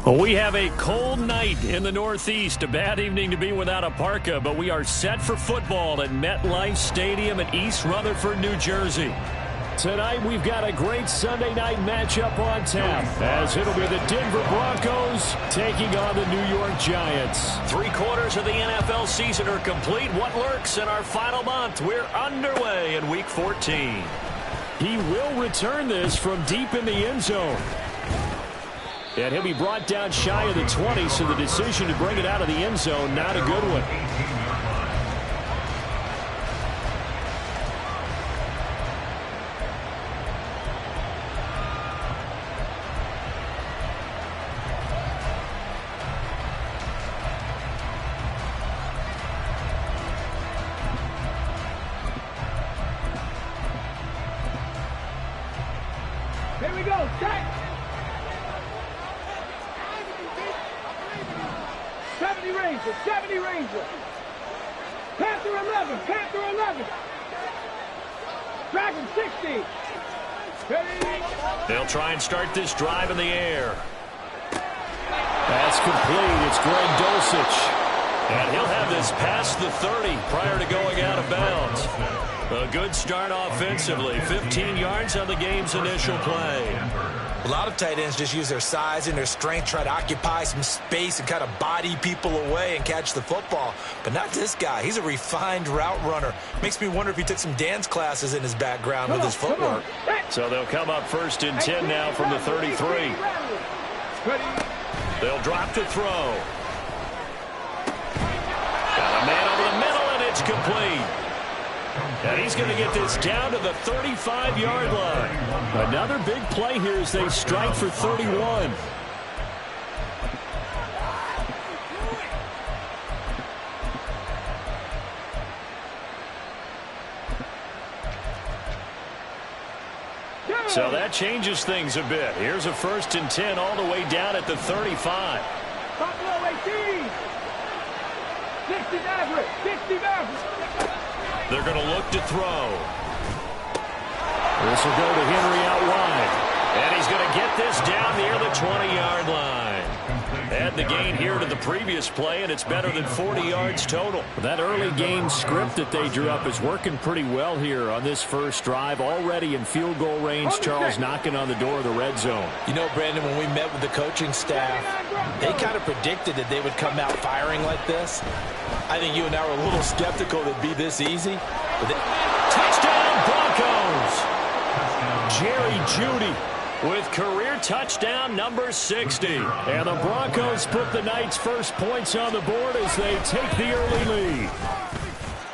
Well, we have a cold night in the Northeast. A bad evening to be without a parka, but we are set for football at MetLife Stadium in East Rutherford, New Jersey. Tonight, we've got a great Sunday night matchup on tap, as it'll be the Denver Broncos taking on the New York Giants. 3/4 of the NFL season are complete. What lurks in our final month? We're underway in Week 14. He will return this from deep in the end zone. And he'll be brought down shy of the 20, so the decision to bring it out of the end zone, not a good one. Here we go, set! 70 Ranger. Panther 11. Dragon 60. Ready? They'll try and start this drive in the air. That's complete. It's Greg Dulcich. And he'll have this past the 30 prior to going out of bounds. A good start offensively. 15 yards on the game's initial play. A lot of tight ends just use their size and their strength, try to occupy some space and kind of body people away and catch the football. But not this guy. He's a refined route runner. Makes me wonder if he took some dance classes in his background with his footwork. So they'll come up 1st and 10 now from the 33. They'll drop to throw. Got a man over the middle, and it's complete. And he's going to get this down to the 35-yard line. Another big play here as they strike for 31. So that changes things a bit. Here's a 1st and 10 all the way down at the 35. Buffalo 18. 60 Maverick. They're going to look to throw. This will go to Henry out wide. And he's going to get this down near the 20-yard line. Add the gain here to the previous play, and it's better than 40 yards total. That early game script that they drew up is working pretty well here on this first drive. Already in field goal range, Charles knocking on the door of the red zone. You know, Brandon, when we met with the coaching staff, they kind of predicted that they would come out firing like this. I think you and I were a little skeptical it'd be this easy. Touchdown, Broncos! Jerry Jeudy with career touchdown number 60. And the Broncos put the night's first points on the board as they take the early lead.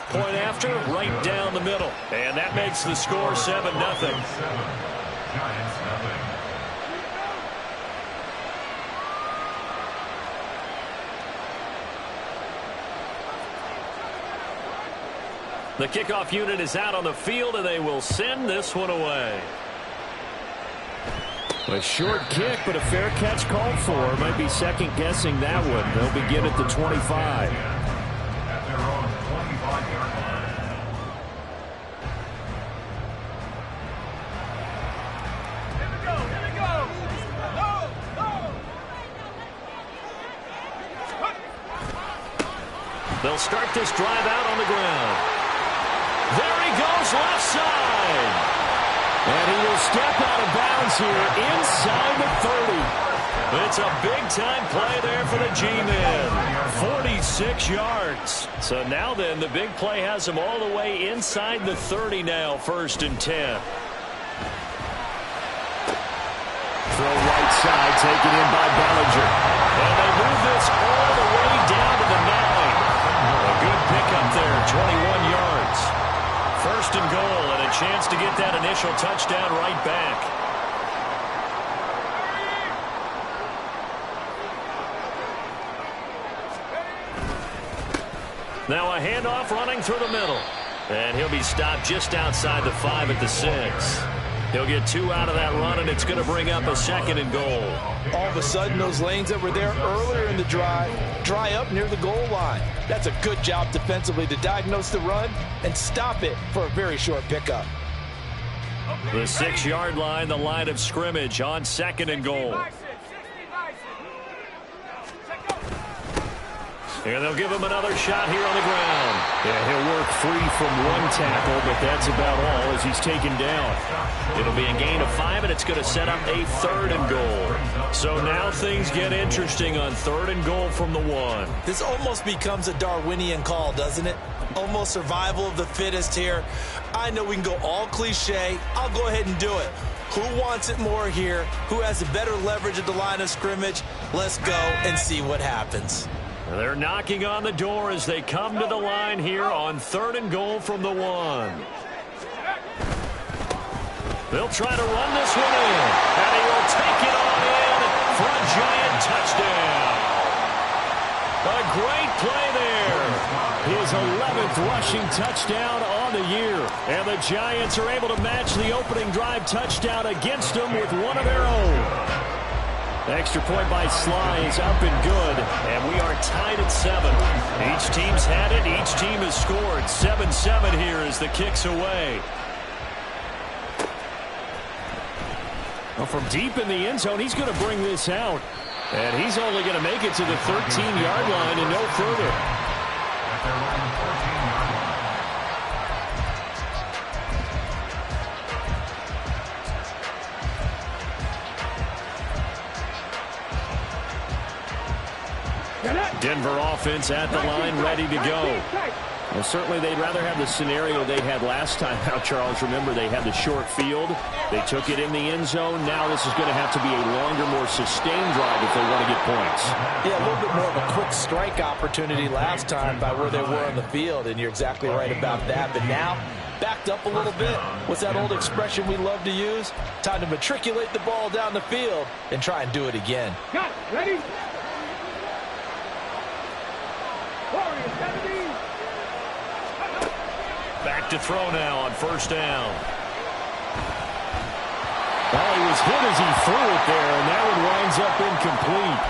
Point after, right down the middle. And that makes the score 7-0. The kickoff unit is out on the field, and they will send this one away. A short kick, but a fair catch called for. Might be second-guessing that one. They'll begin at the 25. They'll start this drive out on the ground. There he goes, left side. And he will step out of bounds here inside the 30. It's a big-time play there for the G-Men. 46 yards. So now then, the big play has him all the way inside the 30 now, 1st and 10. Throw right side, taken in by Bellinger. And they move this all the way down to the 9. A good pickup there, 21 yards. 1st and goal, and a chance to get that initial touchdown right back. Now a handoff running through the middle. And he'll be stopped just outside the 5 at the 6. He'll get 2 out of that run, and it's going to bring up a 2nd and goal. All of a sudden, those lanes that were there earlier in the drive dry up near the goal line. That's a good job defensively to diagnose the run and stop it for a very short pickup. The 6-yard line, the line of scrimmage on 2nd and goal. And they'll give him another shot here on the ground. Yeah, he'll work free from one tackle, but that's about all as he's taken down. It'll be a gain of 5, and it's going to set up a 3rd and goal. So now things get interesting on 3rd and goal from the 1. This almost becomes a Darwinian call, doesn't it? Almost survival of the fittest here. I know we can go all cliche. I'll go ahead and do it. Who wants it more here? Who has the better leverage at the line of scrimmage? Let's go and see what happens. They're knocking on the door as they come to the line here on 3rd and goal from the 1. They'll try to run this one in, and he will take it on in for a Giant touchdown. A great play there. His 11th rushing touchdown on the year. And the Giants are able to match the opening drive touchdown against them with one of their own. The extra point by Sly is up and good, and we are tied at 7. Each team's had it. Each team has scored. 7-7 here as the kick's away. Well, from deep in the end zone, he's going to bring this out. And he's only going to make it to the 13-yard line and no further. Denver offense at the line, ready to go. Well, certainly they'd rather have the scenario they had last time out, Charles. Remember, they had the short field. They took it in the end zone. Now this is going to have to be a longer, more sustained drive if they want to get points. Yeah, a little bit more of a quick strike opportunity last time by where they were on the field, and you're exactly right about that. But now, backed up a little bit. What's that old expression we love to use? Time to matriculate the ball down the field and try and do it again. Got it. Ready? Warriors, 70. Back to throw now on 1st down. Well, he was hit as he threw it there, and that one winds up incomplete.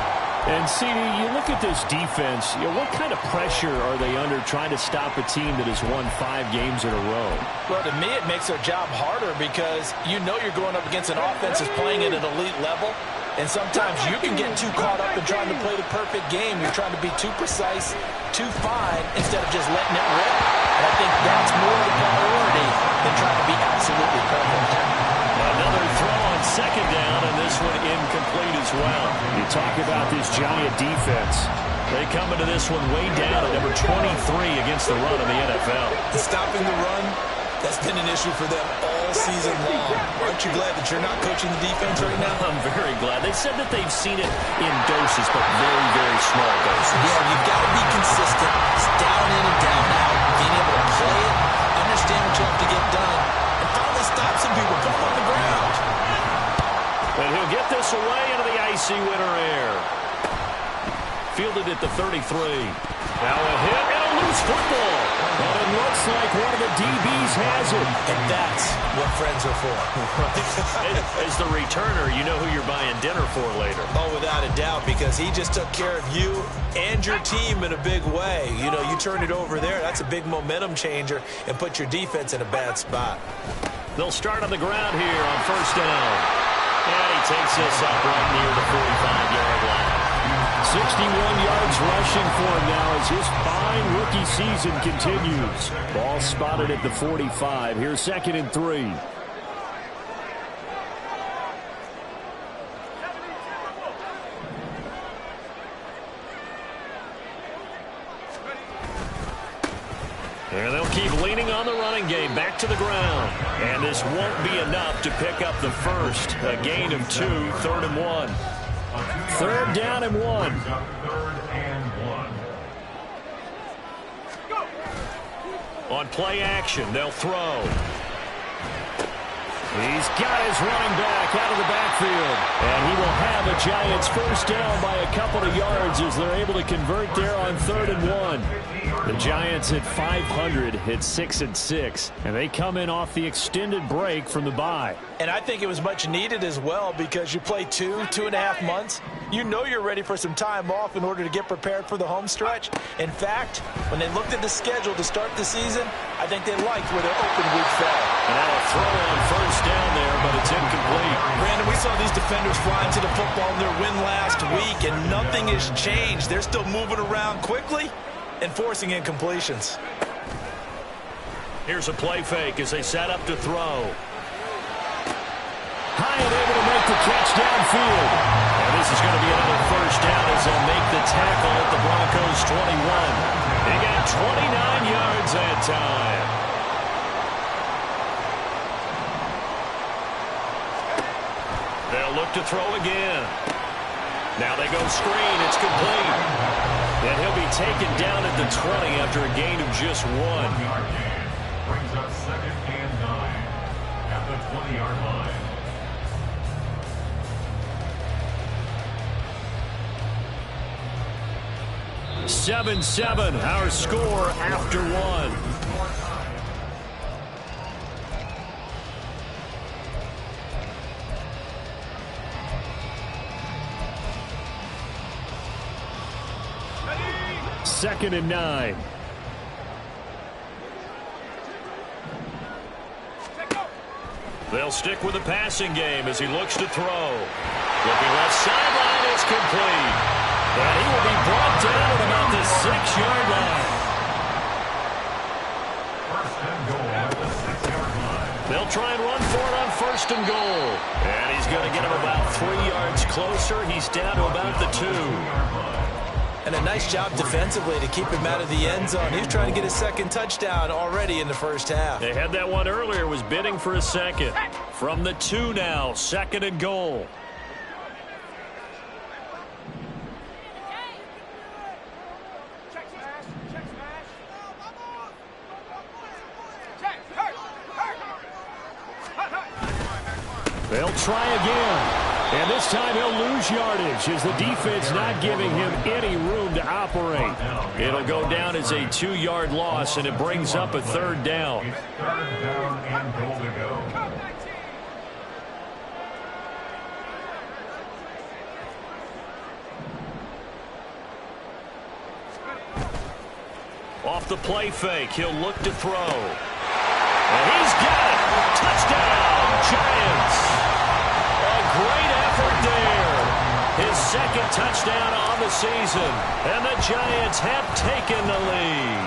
And, CD, you look at this defense, what kind of pressure are they under trying to stop a team that has won 5 games in a row? Well, to me, it makes their job harder because you know you're going up against an offense that's playing at an elite level. And sometimes you can get too caught up in trying to play the perfect game. You're trying to be too precise, too fine, instead of just letting it rip. And I think that's more the priority than trying to be absolutely perfect. Another throw on 2nd down, and this one incomplete as well. You talk about this Giant defense. They come into this one way down at number 23 against the run in the NFL. Stopping the run, that's been an issue for them all season long. Aren't you glad that you're not coaching the defense right now? I'm very glad. They said that they've seen it in doses, but very, very small doses. Yeah, you've got to be consistent. It's down in and down out. Being able to play it, understand what you have to get done, and finally stop some people, put them on the ground. And he'll get this away into the icy winter air. Fielded at the 33. Now a hit and a loose football. And it looks like one of the DBs has it. And that's what friends are for. As the returner, you know who you're buying dinner for later. Oh, without a doubt, because he just took care of you and your team in a big way. You know, you turned it over there. That's a big momentum changer and put your defense in a bad spot. They'll start on the ground here on 1st down. And he takes this up right near the 45-yard line. 61 yards rushing for him now as his fine rookie season continues. Ball spotted at the 45. Here's 2nd and 3. And they'll keep leaning on the running game. Back to the ground. And this won't be enough to pick up the first. A gain of 2, 3rd and 1. 3rd down and 1. On play action, they'll throw. He's got his running back out of the backfield. And he will have a Giants 1st down by a couple of yards as they're able to convert there on 3rd and 1. The Giants at 500 hit 6-6, and they come in off the extended break from the bye. And I think it was much needed as well because you play 2.5 months. You know you're ready for some time off in order to get prepared for the home stretch. In fact, when they looked at the schedule to start the season, I think they liked where their open week fell. And now a throw on 1st down there, but it's incomplete. Brandon, we saw these defenders fly into the football in their win last week, and nothing has changed. They're still moving around quickly and forcing incompletions. Here's a play fake as they set up to throw. High and able to make the catch downfield. And this is going to be another first down as they'll make the tackle at the Broncos' 21. They got 29 yards that time. They'll look to throw again. Now they go screen. It's complete. And he'll be taken down at the 20 after a gain of just 1. Brings up 2nd and 9 at the 20-yard line. Seven, our score after 1. Second and 9. They'll stick with the passing game as he looks to throw. Looking left sideline, is complete. And he will be brought down at about the 6-yard line. First and goal at the 6-yard line. They'll try and run for it on first and goal. And he's going to get him about 3 yards closer. He's down to about the 2. And a nice job defensively to keep him out of the end zone. He was trying to get his second touchdown already in the first half. They had that one earlier, was bidding for a second. From the 2 now, 2nd and goal. They'll try again. And this time he'll lose yardage as the defense not giving him any room to operate. It'll go down as a 2-yard loss, and it brings up a 3rd down. It's 3rd down and goal to go. Off the play fake, he'll look to throw. And he's got it. Touchdown, Giants. A great effort there. His 2nd touchdown on the season. And the Giants have taken the lead.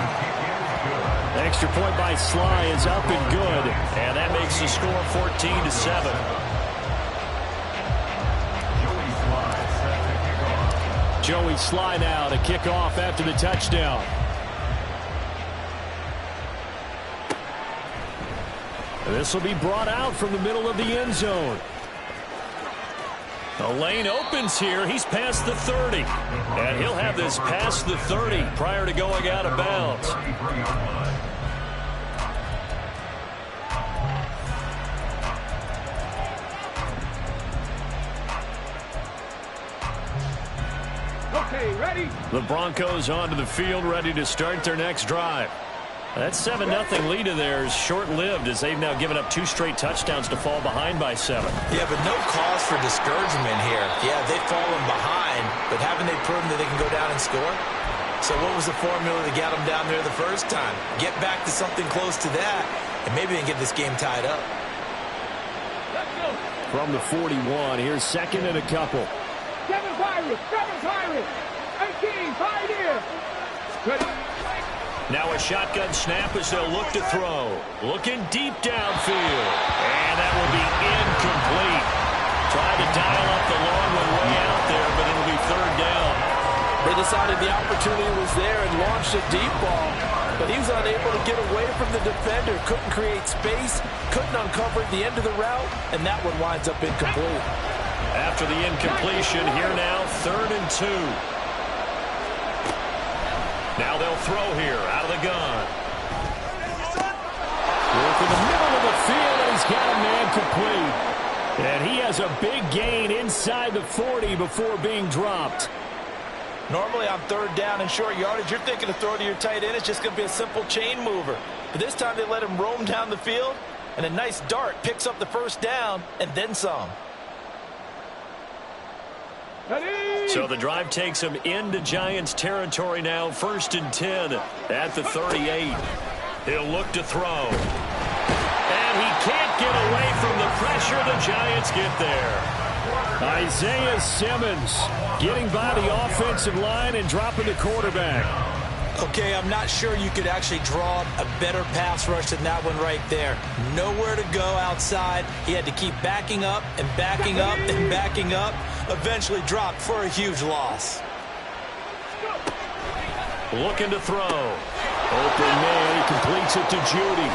Extra point by Sly is up and good. And that makes the score 14-7. Joey Sly now to kick off after the touchdown. This will be brought out from the middle of the end zone. The lane opens here. He's past the 30. And he'll have this past the 30 prior to going out of bounds. Okay, ready? The Broncos onto the field, ready to start their next drive. That 7-0 lead of theirs short-lived as they've now given up 2 straight touchdowns to fall behind by 7. Yeah, but no cause for discouragement here. Yeah, they've fallen behind, but haven't they proven that they can go down and score? So what was the formula to get them down there the first time? Get back to something close to that, and maybe they can get this game tied up. Let's go. From the 41, here's 2nd and a couple. Kevin Pirates, 18, 5 here. Ready? Now a shotgun snap as they'll look to throw. Looking deep downfield. And that will be incomplete. Tried to dial up the long one way out there, but it'll be 3rd down. They decided the opportunity was there and launched a deep ball, but he was unable to get away from the defender. Couldn't create space, couldn't uncover the end of the route, and that one winds up incomplete. After the incompletion, here now, 3rd and 2. Now they'll throw here out of the gun. Work in the middle of the field, and he's got a man complete. And he has a big gain inside the 40 before being dropped. Normally on 3rd down and short yardage, you're thinking to throw to your tight end. It's just going to be a simple chain mover. But this time they let him roam down the field, and a nice dart picks up the 1st down and then some. So the drive takes him into Giants territory now. 1st and 10 at the 38. He'll look to throw. And he can't get away from the pressure. The Giants get there. Isaiah Simmons getting by the offensive line and dropping the quarterback. Okay, I'm not sure you could actually draw a better pass rush than that one right there. Nowhere to go outside. He had to keep backing up and backing up and backing up. Eventually dropped for a huge loss. Looking to throw. Open man, he completes it to Judy.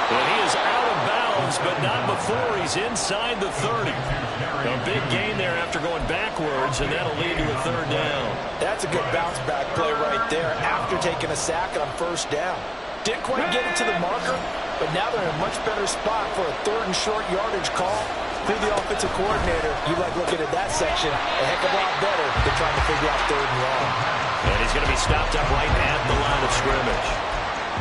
And he is out of bounds, but not before he's inside the 30. A big gain there after going backwards, and that'll lead to a third down. That's a good bounce-back play right there after taking a sack on first down. Didn't quite get it to the marker, but now they're in a much better spot for a third and short yardage call. Through the offensive coordinator, you like looking at that section a heck of a lot better than trying to figure out third and long. And he's going to be stopped up right at the line of scrimmage.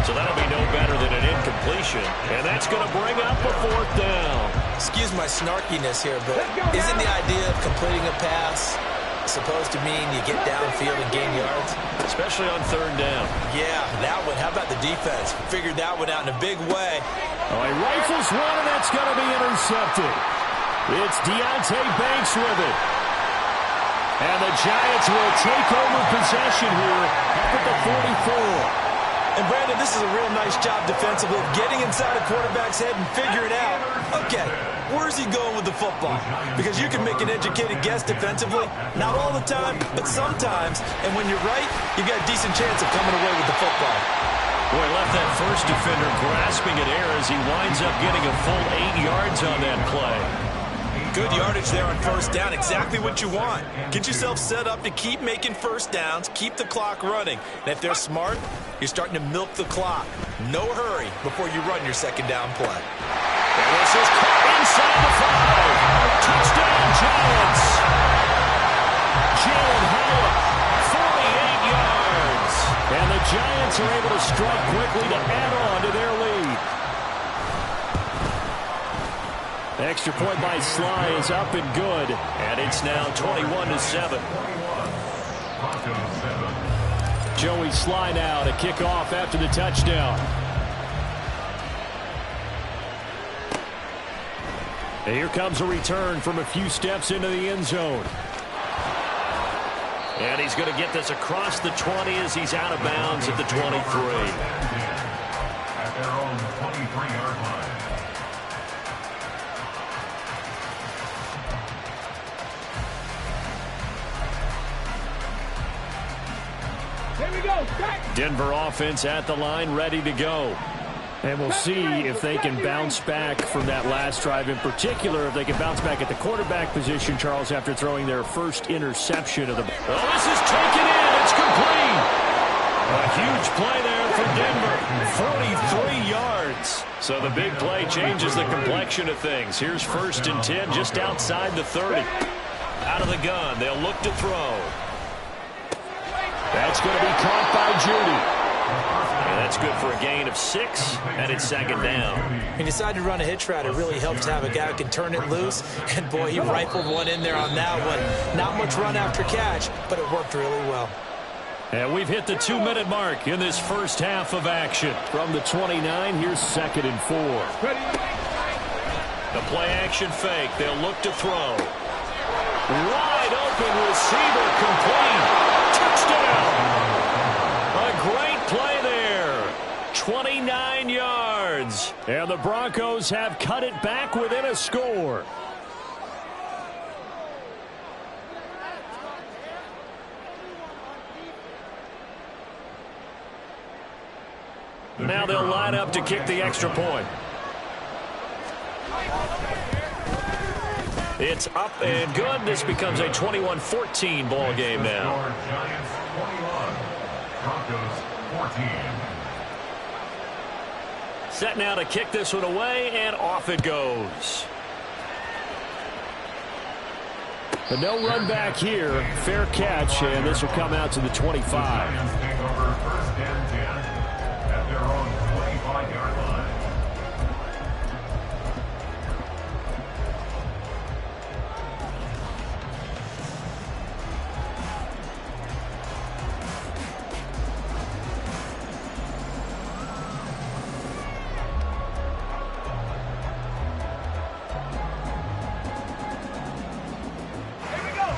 So that'll be no better than an incompletion. And that's going to bring up a fourth down. Excuse my snarkiness here, but isn't the idea of completing a pass supposed to mean you get downfield and gain yards? Especially on third down. Yeah, that one. How about the defense? Figured that one out in a big way. Oh, he rifles one, and that's going to be intercepted. It's Deontay Banks with it. And the Giants will take over possession here up at the 44. And, Brandon, this is a real nice job defensively of getting inside a quarterback's head and figuring out, okay, where's he going with the football? Because you can make an educated guess defensively, not all the time, but sometimes. And when you're right, you've got a decent chance of coming away with the football. Boy, left that first defender grasping at air as he winds up getting a full 8 yards on that play. Good yardage there on first down. Exactly what you want. Get yourself set up to keep making first downs, keep the clock running. And if they're smart, you're starting to milk the clock. No hurry before you run your second down play. And this is caught inside the 5. Touchdown, Giants. Jalen Hyatt, 48 yards. And the Giants are able to strike quickly to add on to their lead. Extra point by Sly is up and good. And it's now 21-7. Joey Sly now to kick off after the touchdown. And here comes a return from a few steps into the end zone. And he's going to get this across the 20 as he's out of bounds at the 23. At their own 23-yard line. Here we go. Back. Denver offense at the line, ready to go. And we'll see if they can bounce back from that last drive. In particular, if they can bounce back at the quarterback position, Charles, after throwing their first interception of the... Oh, this is taken in. It's complete. A huge play there for Denver. 43 yards. So the big play changes the complexion of things. Here's 1st and 10 just outside the 30. Out of the gun. They'll look to throw. That's going to be caught by Judy. And that's good for a gain of 6, and it's second down. When you decide to run a hitch route, it really helps to have a guy who can turn it loose. And, boy, he rifled one in there on that one. Not much run after catch, but it worked really well. And we've hit the 2-minute mark in this first half of action. From the 29, here's 2nd and 4. The play-action fake. They'll look to throw. Wide open receiver complete. Touchdown! A great play there. 29 yards. And the Broncos have cut it back within a score. Now they'll line up to kick the extra point. It's up and good. This becomes a 21-14 ball game now. Giants 21, Broncos 14. Set now to kick this one away, and off it goes. But no run back here. Fair catch, and this will come out to the 25. Giants take over 1st and 10 at their own 25-yard line.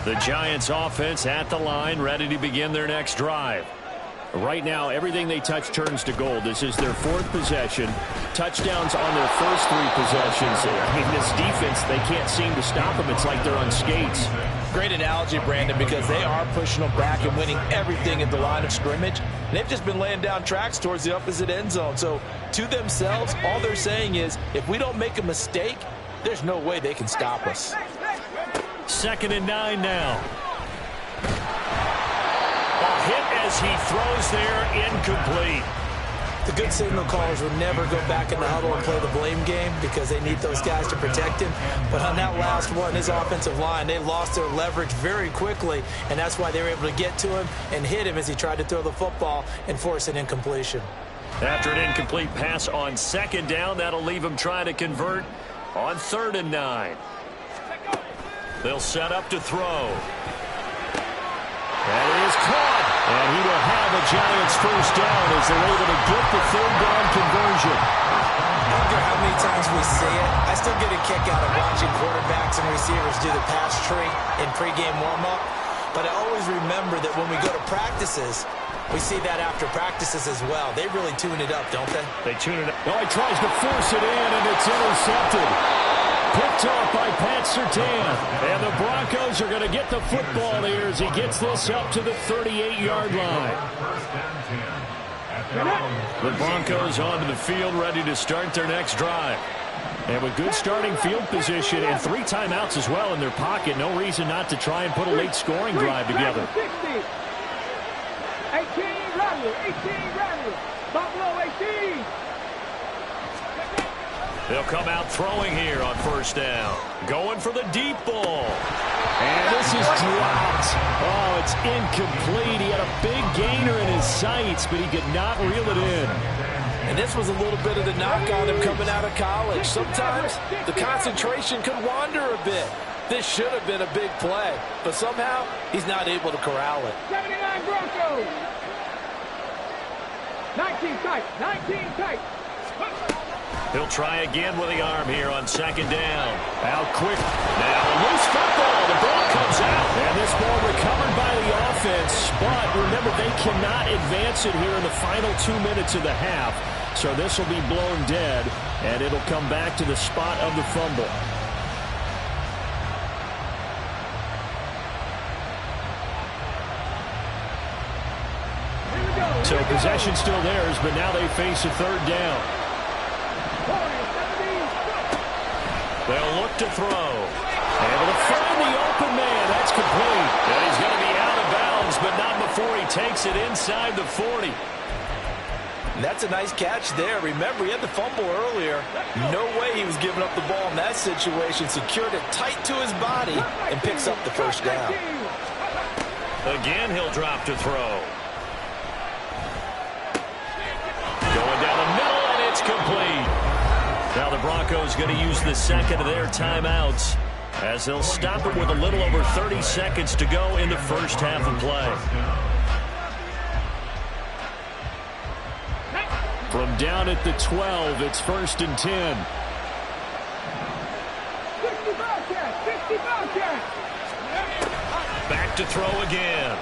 The Giants offense at the line, ready to begin their next drive. Right now, everything they touch turns to gold. This is their 4th possession. Touchdowns on their first 3 possessions. I mean, this defense, they can't seem to stop them. It's like they're on skates. Great analogy, Brandon, because they are pushing them back and winning everything at the line of scrimmage. They've just been laying down tracks towards the opposite end zone. So, to themselves, all they're saying is, if we don't make a mistake, there's no way they can stop us. 2nd and 9 now. A hit as he throws there, incomplete. The good signal callers will never go back in the huddle and play the blame game because they need those guys to protect him. But on that last one, his offensive line, they lost their leverage very quickly, and that's why they were able to get to him and hit him as he tried to throw the football and force an incompletion. After an incomplete pass on 2nd down, that'll leave him trying to convert on 3rd and 9. They'll set up to throw. That is caught. And he will have a Giants first down as they're able to get the 3rd down conversion. I don't care how many times we see it. I still get a kick out of watching quarterbacks and receivers do the pass tree in pregame warm-up. But I always remember that when we go to practices, we see that after practices as well. They really tune it up, don't they? They tune it up. Oh, he tries to force it in, and it's intercepted. Picked off by Pat Surtain. And the Broncos are going to get the football here as he gets this up to the 38-yard line. The Broncos onto the field, ready to start their next drive. And with good starting field position and 3 timeouts as well in their pocket, no reason not to try and put a late scoring drive together. 18, Rattler, Buffalo 18. They'll come out throwing here on 1st down. Going for the deep ball. And this is dropped. Oh, it's incomplete. He had a big gainer in his sights, but he could not reel it in. And this was a little bit of the knock on him coming out of college. Sometimes the concentration could wander a bit. This should have been a big play, but somehow he's not able to corral it. 79 Broncos. 19 tight. He'll try again with the arm here on 2nd down. Out quick. Now a loose football. The ball comes out. And this ball recovered by the offense. But remember, they cannot advance it here in the final 2 minutes of the half. So this will be blown dead. And it'll come back to the spot of the fumble. So possession still theirs, but now they face a 3rd down. They'll look to throw. Able to find the open man. That's complete. And he's going to be out of bounds, but not before he takes it inside the 40. And that's a nice catch there. Remember, he had the fumble earlier. No way he was giving up the ball in that situation. Secured it tight to his body and picks up the 1st down. Again, he'll drop to throw. Going down the middle, and it's complete. Now the Broncos going to use the 2nd of their timeouts as they'll stop it with a little over 30 seconds to go in the first half of play. From down at the 12, it's 1st and 10. 60 Bobcats. Back to throw again.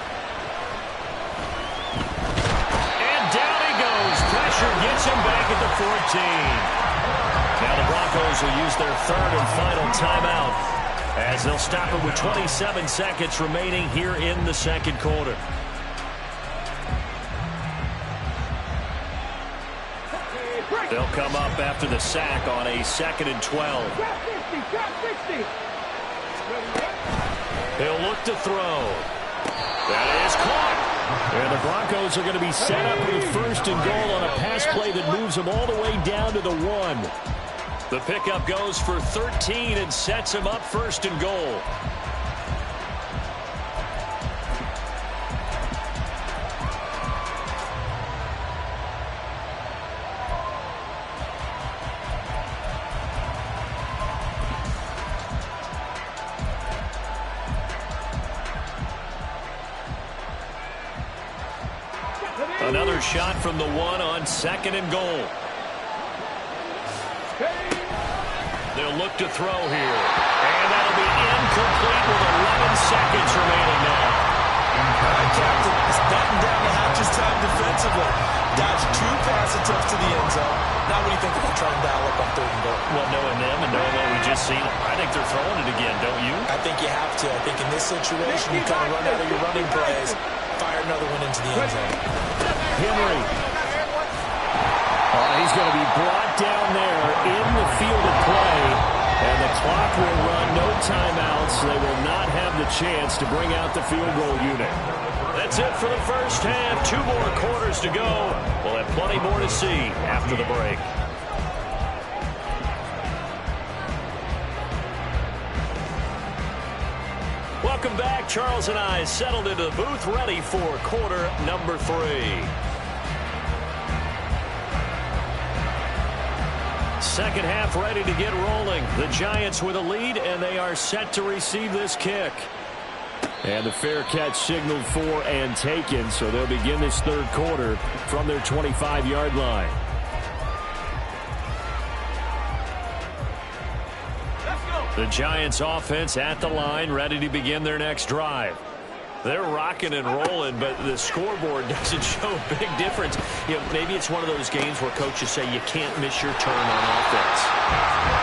And down he goes. Pressure gets him back at the 14. Now the Broncos will use their 3rd and final timeout as they'll stop it with 27 seconds remaining here in the 2nd quarter. They'll come up after the sack on a 2nd and 12. He'll look to throw. That is caught. And the Broncos are going to be set up with 1st and goal on a pass play that moves them all the way down to the 1. The pickup goes for 13 and sets him up 1st and goal. Another shot from the 1 on 2nd and goal. They'll look to throw here. And that'll be incomplete with 11 seconds his time defensively. Dodged 2 pass attempts to the end zone. Now what do you think about trying to dial up on 3rd and goal? Well, knowing them and knowing what we just seen, I think they're throwing it again, don't you? I think you have to. I think in this situation, you kind of run out of your running plays, fire another one into the end zone. Henry. He's going to be brought down there in the field of play. And the clock will run, no timeouts. They will not have the chance to bring out the field goal unit. That's it for the first half. 2 more quarters to go. We'll have plenty more to see after the break. Welcome back. Charles and I settled into the booth, ready for quarter number 3. Second half ready to get rolling. The Giants with a lead, and they are set to receive this kick. And the fair catch signaled for and taken, so they'll begin this 3rd quarter from their 25-yard line. The Giants offense at the line, ready to begin their next drive. They're rocking and rolling, but the scoreboard doesn't show a big difference. You know, maybe it's one of those games where coaches say you can't miss your turn on offense.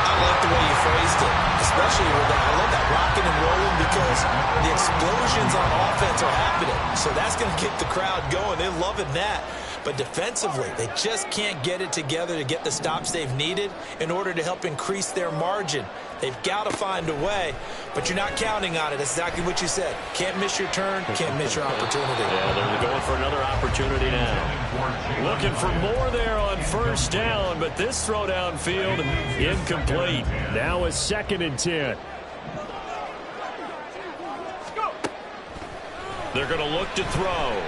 I like the way you phrased it, especially with that. I love that rocking and rolling because the explosions on offense are happening. So that's going to get the crowd going. They're loving that. But defensively, they just can't get it together to get the stops they've needed in order to help increase their margin. They've got to find a way, but you're not counting on it. That's exactly what you said. Can't miss your turn, can't miss your opportunity. Yeah, they're going for another opportunity now. Looking for more there on first down, but this throw downfield incomplete. Now a 2nd and 10. They're going to look to throw.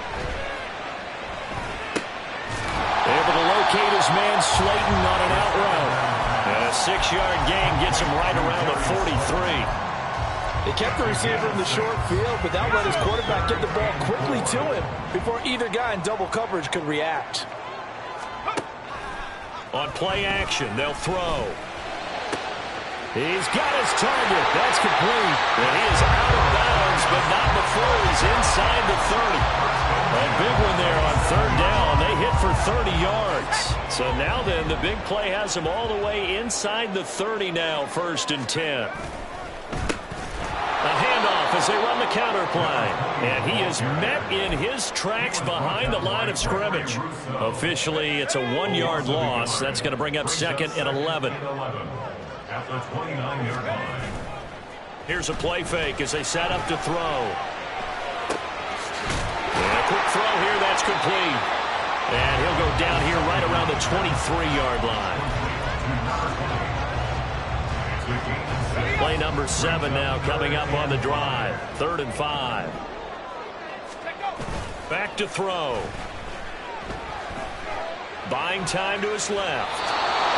Able to locate his man Slayton on an out route. And a 6-yard gain gets him right around the 43. They kept the receiver in the short field, but that let his quarterback get the ball quickly to him before either guy in double coverage could react. On play action, they'll throw. He's got his target. That's complete. And he is out of bounds, but not before he's inside the 30. A big one there on 3rd down. They hit for 30 yards. So now then, the big play has him all the way inside the 30 now, 1st and 10. A handoff as they run the counter play. And he is met in his tracks behind the line of scrimmage. Officially, it's a 1-yard loss. That's going to bring up 2nd and 11. At the 29-yard line. Here's a play fake as they set up to throw. And a quick throw here, that's complete. And he'll go down here right around the 23-yard line. Play number 7 now coming up on the drive. 3rd and 5. Back to throw. Buying time to his left.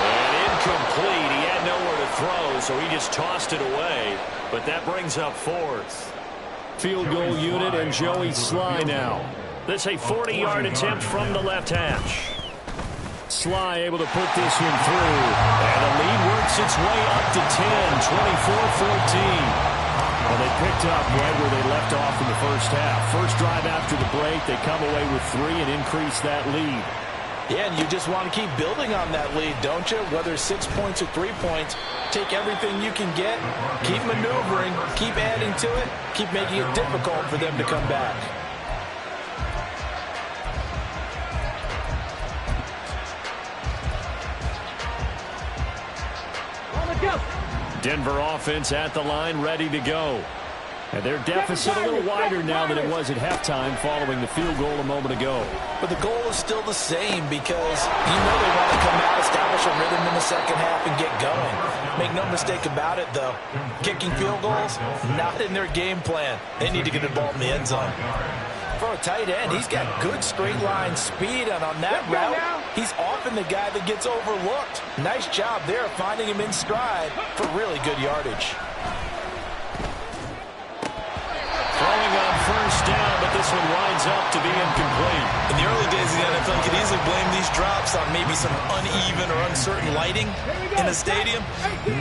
And incomplete. He had nowhere to throw, so he just tossed it away. But that brings up 4th. Field goal unit and Joey Sly now. This a 40-yard attempt from the left hash. Sly able to put this one through. And the lead works its way up to 10, 24-14. Well, they picked up right where they left off in the first half. First drive after the break, they come away with 3 and increase that lead. Yeah, and you just want to keep building on that lead, don't you? Whether 6 points or 3 points, take everything you can get, keep maneuvering, keep adding to it, keep making it difficult for them to come back. Denver offense at the line, ready to go. And their deficit a little wider now than it was at halftime following the field goal a moment ago. But the goal is still the same because you know they want to come out, establish a rhythm in the second half, and get going. Make no mistake about it, though. Kicking field goals, not in their game plan. They need to get the ball in the end zone. For a tight end, he's got good straight line speed, and on that route, he's often the guy that gets overlooked. Nice job there finding him in stride for really good yardage. Throwing on first down, but this one winds up to be incomplete. In the early days of the NFL, you could easily blame these drops on maybe some uneven or uncertain lighting in a stadium.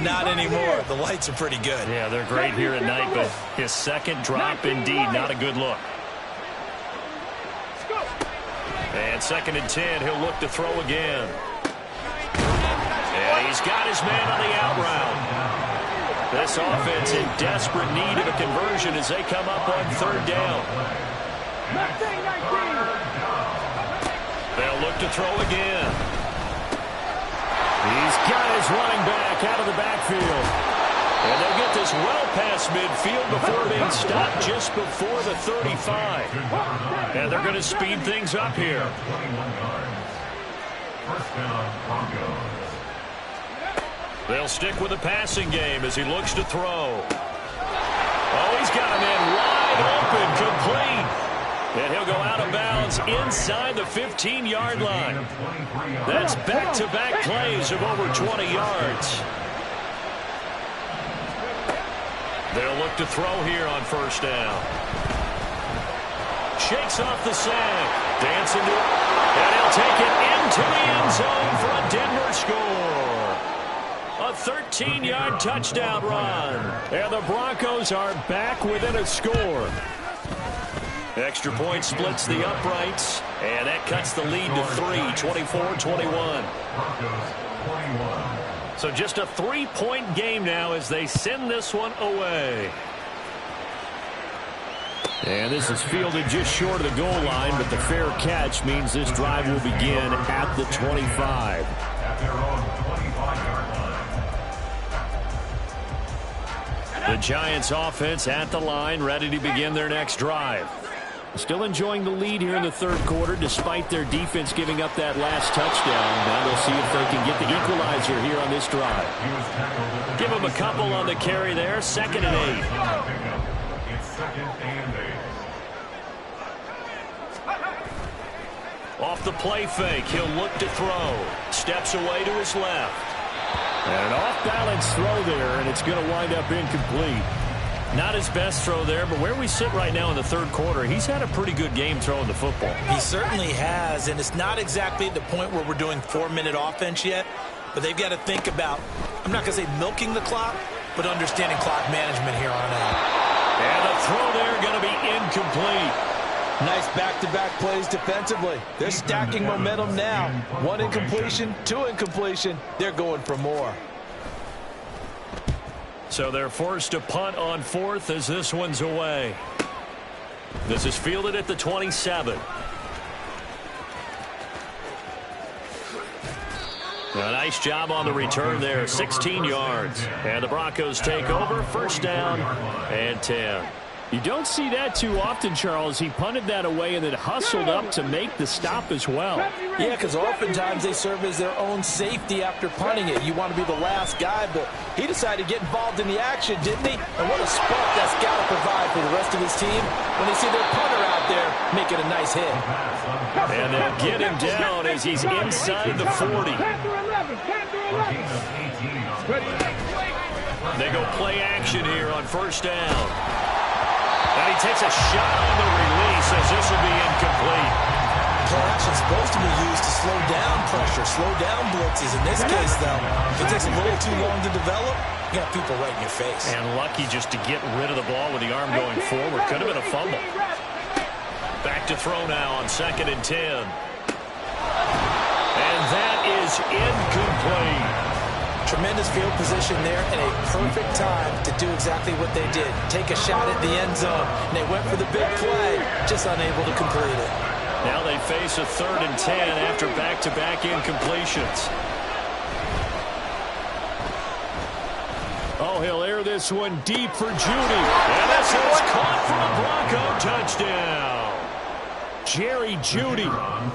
Not anymore. The lights are pretty good. Yeah, they're great here at night, but his second drop, indeed, not a good look. And 2nd and 10, he'll look to throw again. And he's got his man on the out route. This offense in desperate need of a conversion as they come up on 3rd down. They'll look to throw again. He's got his running back out of the backfield. And they'll get this well past midfield before being stopped just before the 35. And they're going to speed things up here. 21 yards. First down, Broncos. They'll stick with the passing game as he looks to throw. Oh, he's got a man wide open, complete. And he'll go out of bounds inside the 15-yard line. That's back-to-back plays of over 20 yards. They'll look to throw here on 1st down. Shakes off the sack. Dancing to it. And he'll take it into the end zone for a Denver score. A 13-yard touchdown run. And the Broncos are back within a score. Extra point splits the uprights. And that cuts the lead to 3, 24-21. So just a 3-point game now as they send this one away. And this is fielded just short of the goal line, but the fair catch means this drive will begin at the 25. At their own 25-yard line. The Giants offense at the line, ready to begin their next drive. Still enjoying the lead here in the 3rd quarter, despite their defense giving up that last touchdown. Now they'll see if they can get the equalizer here on this drive. Give them a couple on the carry there. 2nd and 8. It's 2nd and 8. Off the play fake, he'll look to throw. Steps away to his left. And an off-balance throw there, and it's going to wind up incomplete. Not his best throw there, but where we sit right now in the 3rd quarter, he's had a pretty good game throwing the football. He certainly has, and it's not exactly at the point where we're doing 4-minute offense yet, but they've got to think about, I'm not going to say milking the clock, but understanding clock management here on out. And the throw there going to be incomplete. Nice back-to-back plays defensively. They're stacking momentum now. 1 incompletion, 2 incompletion. They're going for more. So they're forced to punt on 4th as this one's away. This is fielded at the 27. A nice job on the return there, 16 yards. And the Broncos take over, 1st down and 10. You don't see that too often, Charles. He punted that away and then hustled up to make the stop as well. Yeah, because oftentimes they serve as their own safety after punting it. You want to be the last guy, but he decided to get involved in the action, didn't he? And what a spark that's got to provide for the rest of his team when they see their punter out there making a nice hit. And they'll get him down as he's inside the 40. They go play action here on 1st down. And he takes a shot on the release as this will be incomplete. Play action is supposed to be used to slow down pressure, slow down blitzes. In this case, though, if it takes a little too long to develop, you got people right in your face. And lucky just to get rid of the ball with the arm going forward. Could have been a fumble. Back to throw now on 2nd and 10. And that is incomplete. Tremendous field position there and a perfect time to do exactly what they did. Take a shot at the end zone. And they went for the big play, just unable to complete it. Now they face a 3rd and 10 after back-to-back incompletions. Oh, he'll air this one deep for Judy. And this is caught for a Bronco touchdown. Jerry Judy,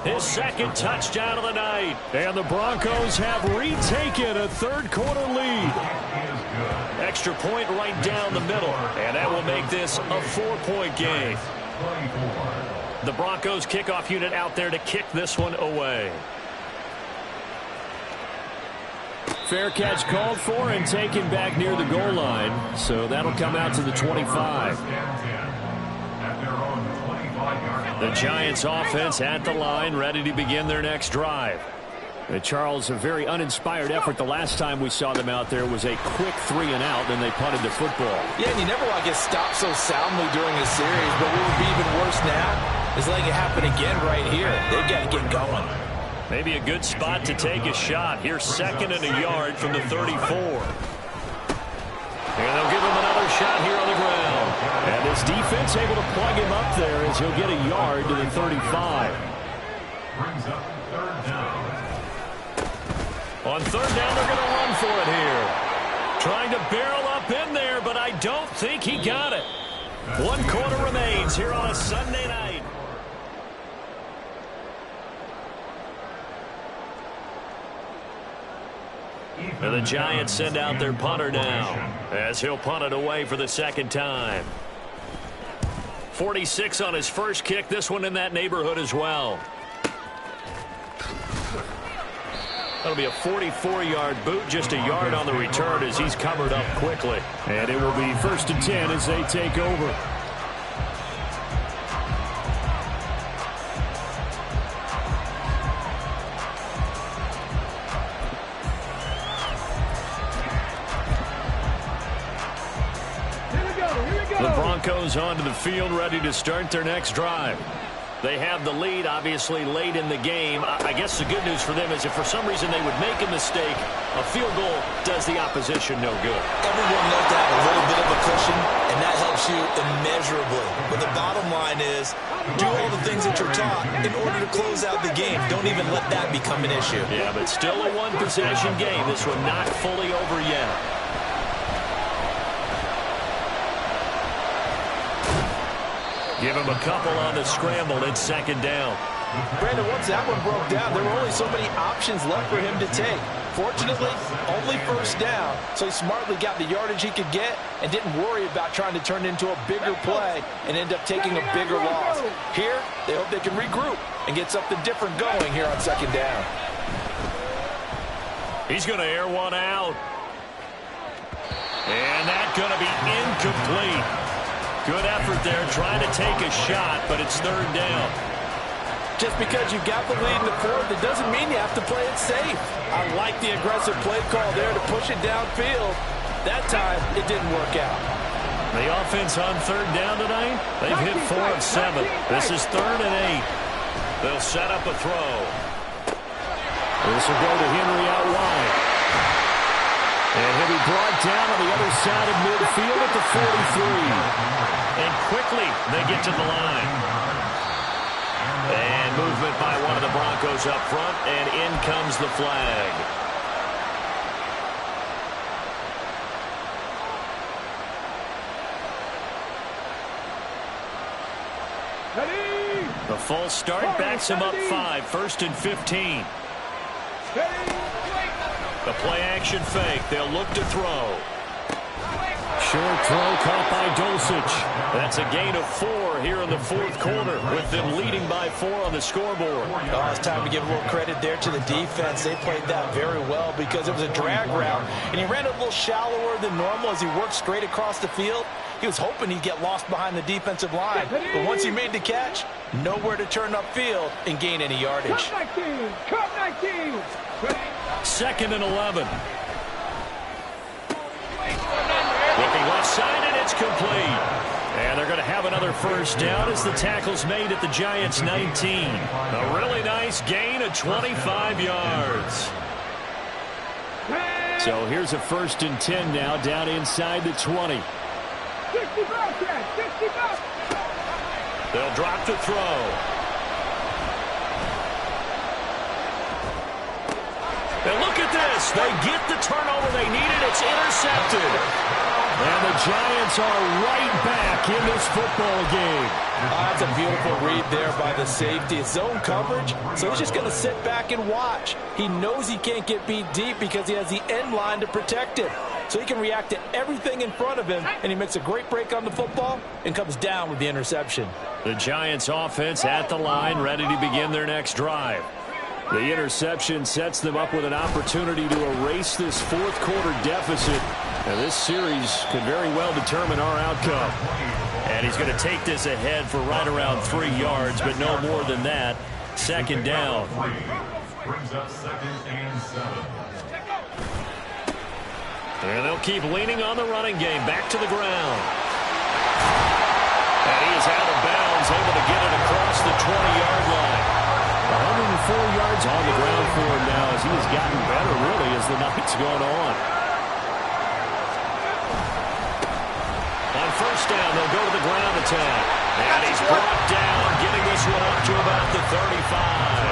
his 2nd touchdown of the night. And the Broncos have retaken a 3rd quarter lead. Extra point right down the middle. And that will make this a 4-point game. The Broncos kickoff unit out there to kick this one away. Fair catch called for and taken back near the goal line. So that'll come out to the 25. The Giants offense at the line, ready to begin their next drive. Charles, a very uninspired effort. The last time we saw them out there was a quick 3 and out, then they punted the football. Yeah, and you never want to get stopped so soundly during a series, but what would be even worse now is letting it happen again right here. They've got to get going. Maybe a good spot to take a shot. Here's 2nd and a yard from the 34. And they'll give him another shot here on the ground. And this defense able to plug him up there as he'll get a yard to the 35. Brings up 3rd down. On 3rd down, they're going to run for it here. Trying to barrel up in there, but I don't think he got it. 1 quarter remains here on a Sunday night. And the Giants send out their punter now as he'll punt it away for the 2nd time. 46 on his first kick. This one in that neighborhood as well. That'll be a 44-yard boot, just a yard on the return as he's covered up quickly. And it will be 1st and 10 as they take over. The Broncos onto the field, ready to start their next drive. They have the lead, obviously, late in the game. I guess the good news for them is if for some reason they would make a mistake, a field goal does the opposition no good. Everyone loves to have a little bit of a cushion, and that helps you immeasurably. But the bottom line is, do all the things that you're taught in order to close out the game. Don't even let that become an issue. Yeah, but still a one-possession game. This one not fully over yet. Give him a couple on the scramble. It's 2nd down. Brandon, once that one broke down, there were only so many options left for him to take. Fortunately, only 1st down, so he smartly got the yardage he could get and didn't worry about trying to turn it into a bigger play and end up taking a bigger loss. Here, they hope they can regroup and get something different going here on 2nd down. He's going to air one out. And that's going to be incomplete. Good effort there, trying to take a shot, but it's 3rd down. Just because you got the lead in the 4th, it doesn't mean you have to play it safe. I like the aggressive play call there to push it downfield. That time, it didn't work out. The offense on 3rd down tonight, they've hit 4 of 7. This is 3rd and 8. They'll set up a throw. This will go to Henry out wide. And he'll be brought down on the other side of midfield at the 43. And quickly, they get to the line. And movement by one of the Broncos up front, and in comes the flag. Ready? The false start backs him up 5, 1st and 15. The play-action fake. They'll look to throw. Short throw caught by Dulcich. That's a gain of 4 here in the 4th quarter, with them leading by 4 on the scoreboard. Oh, it's time to give a little credit there to the defense. They played that very well because it was a drag route, and he ran a little shallower than normal as he worked straight across the field. He was hoping he'd get lost behind the defensive line, but once he made the catch, nowhere to turn upfield and gain any yardage. Cut 19. 2nd and 11. Looking left side, and it's complete. And they're going to have another 1st down as the tackle's made at the Giants' 19. A really nice gain of 25 yards. So here's a 1st and 10 now, down inside the 20. 60 back, 60 back. They'll drop to throw. And look at this. They get the turnover they needed. It's intercepted. And the Giants are right back in this football game. That's a beautiful read there by the safety. It's zone coverage, so he's just going to sit back and watch. He knows he can't get beat deep because he has the end line to protect him. So he can react to everything in front of him, and he makes a great break on the football and comes down with the interception. The Giants offense at the line, ready to begin their next drive. The interception sets them up with an opportunity to erase this 4th quarter deficit. And this series could very well determine our outcome. And he's going to take this ahead for right around 3 yards, but no more than that. 2nd down. Brings up 2nd and 7. And they'll keep leaning on the running game. Back to the ground. And he is out of bounds, able to get it across the has gotten better, really, as the night's gone on. On first down, they'll go to the ground attack. And he's brought down, getting this one up to about the 35.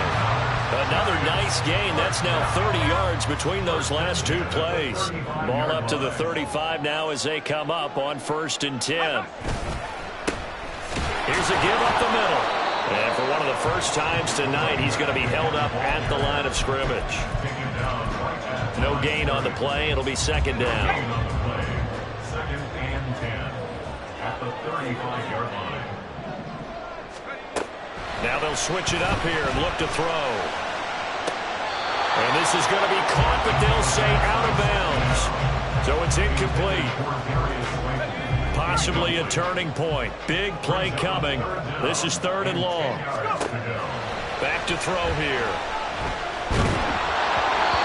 Another nice gain. That's now 30 yards between those last two plays. Ball up to the 35 now as they come up on 1st and 10. Here's a give up the middle. And for one of the first times tonight, he's going to be held up at the line of scrimmage. No gain on the play. It'll be 2nd down. 2nd and 10 at the 35-yard line. Now they'll switch it up here and look to throw. And this is going to be caught, but they'll say out of bounds. So it's incomplete. Possibly a turning point. Big play coming. This is 3rd and long. Back to throw here.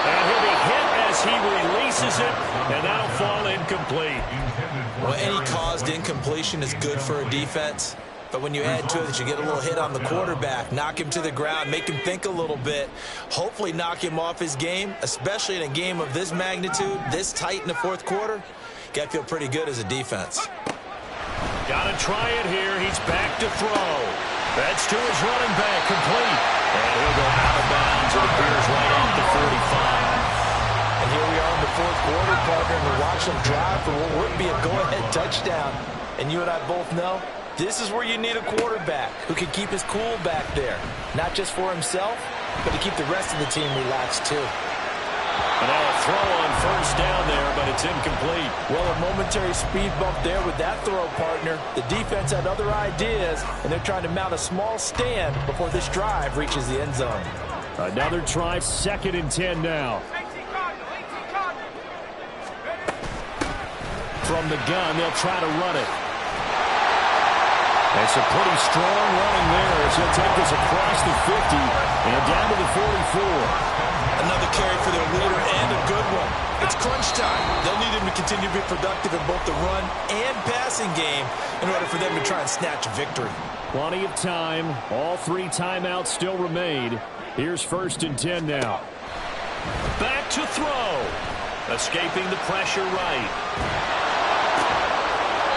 And he'll be hit as he releases it, and that'll fall incomplete. Well, any caused incompletion is good for a defense. But when you add to it that you get a little hit on the quarterback, knock him to the ground, make him think a little bit, hopefully knock him off his game, especially in a game of this magnitude, this tight in the 4th quarter, got to feel pretty good as a defense. Got to try it here. He's back to throw. That's to his running back, complete. And he'll go out of bounds. It appears right off the 45. And here we are in the 4th quarter, partner, and we're watching them drive for what would be a go-ahead touchdown. And you and I both know this is where you need a quarterback who can keep his cool back there. Not just for himself, but to keep the rest of the team relaxed too. And now a throw on first down there, but it's incomplete. Well, a momentary speed bump there with that throw, partner. The defense had other ideas, and they're trying to mount a small stand before this drive reaches the end zone. Another try, 2nd and 10 now. From the gun, they'll try to run it. It's a pretty strong running there as he'll take this across the 50 and down to the 44. Another carry for their leader and a good one. It's crunch time. They'll need him to continue to be productive in both the run and passing game in order for them to try and snatch a victory. Plenty of time. All 3 timeouts still remain. Here's 1st and 10 now. Back to throw. Escaping the pressure right.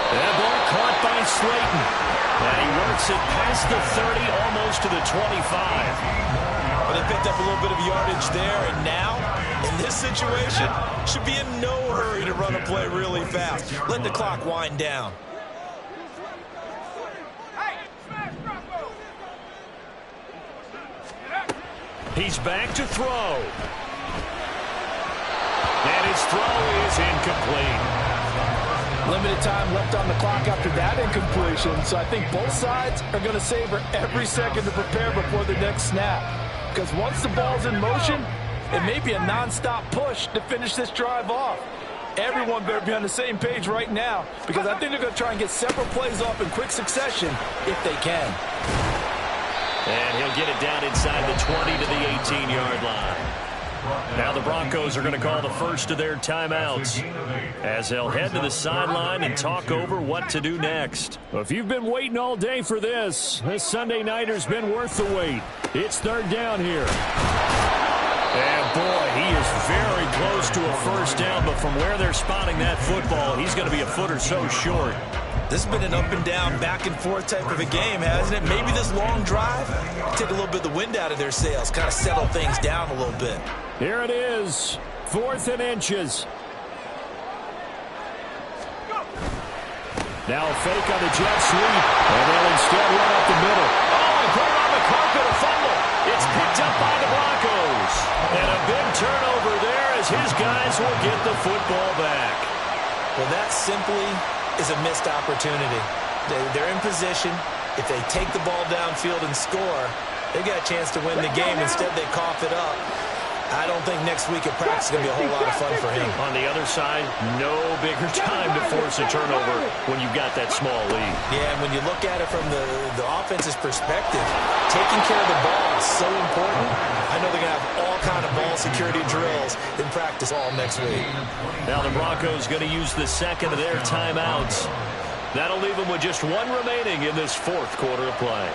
That ball caught by Slayton. And he works it past the 30, almost to the 25. Well, they picked up a little bit of yardage there, and now, in this situation, should be in no hurry to run a play really fast. Let the clock wind down. He's back to throw. And his throw is incomplete. Limited time left on the clock after that incompletion, so I think both sides are going to savor every second to prepare before the next snap. Because once the ball's in motion, it may be a non-stop push to finish this drive off. Everyone better be on the same page right now, because I think they're going to try and get several plays off in quick succession if they can. And he'll get it down inside the 20 to the 18-yard line. Now the Broncos are going to call the first of their timeouts as they'll head to the sideline and talk over what to do next. Well, if you've been waiting all day for this Sunday nighter's been worth the wait. It's 3rd down here. And boy, he is very close to a first down, but from where they're spotting that football, he's going to be a foot or so short. This has been an up and down, back and forth type of a game, hasn't it? Maybe this long drive take a little bit of the wind out of their sails, kind of settle things down a little bit. Here it is, 4th and inches. Now a fake on the jet sweep, and they'll instead run up the middle. Oh, and put it on the carpet, a fumble. It's picked up by the Broncos. And a big turnover there as his guys will get the football back. Well, that simply is a missed opportunity. They're in position. If they take the ball downfield and score, they got a chance to win the game. Instead, they cough it up. I don't think next week at practice is going to be a whole lot of fun for him. On the other side, no bigger time to force a turnover when you've got that small lead. Yeah, and when you look at it from the offense's perspective, taking care of the ball is so important. I know they're going to have all kind of ball security drills in practice all next week. Now the Broncos going to use the second of their timeouts. That'll leave them with just one remaining in this 4th quarter of play.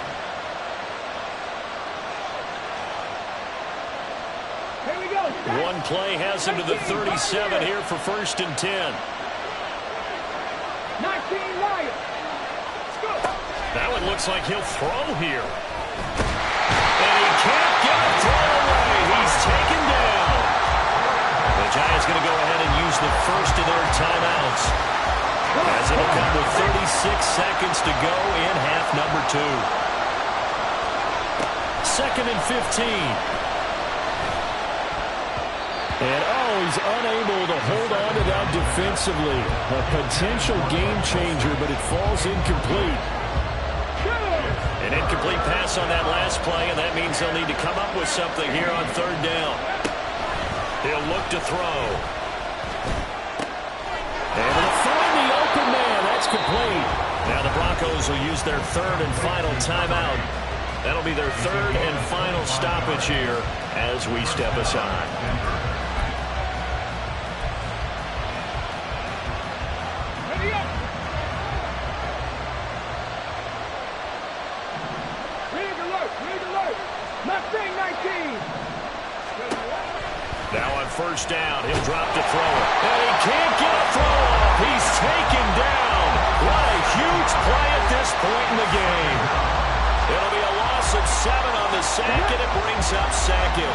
Here we go. One play has him to the 37 here for 1st and 10. 19 Lions. That one looks like he'll throw here. And he can't get a throw away. He's taken down. The Giants going to go ahead and use the first of their timeouts, as it'll come with 36 seconds to go in half number 2. 2nd and 15. And he's unable to hold on to that defensively. A potential game changer, but it falls incomplete. An incomplete pass on that last play, and that means they'll need to come up with something here on 3rd down. He'll look to throw. And he'll find the open man. That's complete. Now the Broncos will use their 3rd and final timeout. That'll be their 3rd and final stoppage here as we step aside. Ready up. Rig alert. Mustang 19. Now on 1st down, he'll drop to throw it. And he can't get a throw off. He's taken down. What a huge play at this point in the game. It'll be a loss of 7 on the sack, and it brings up 2nd.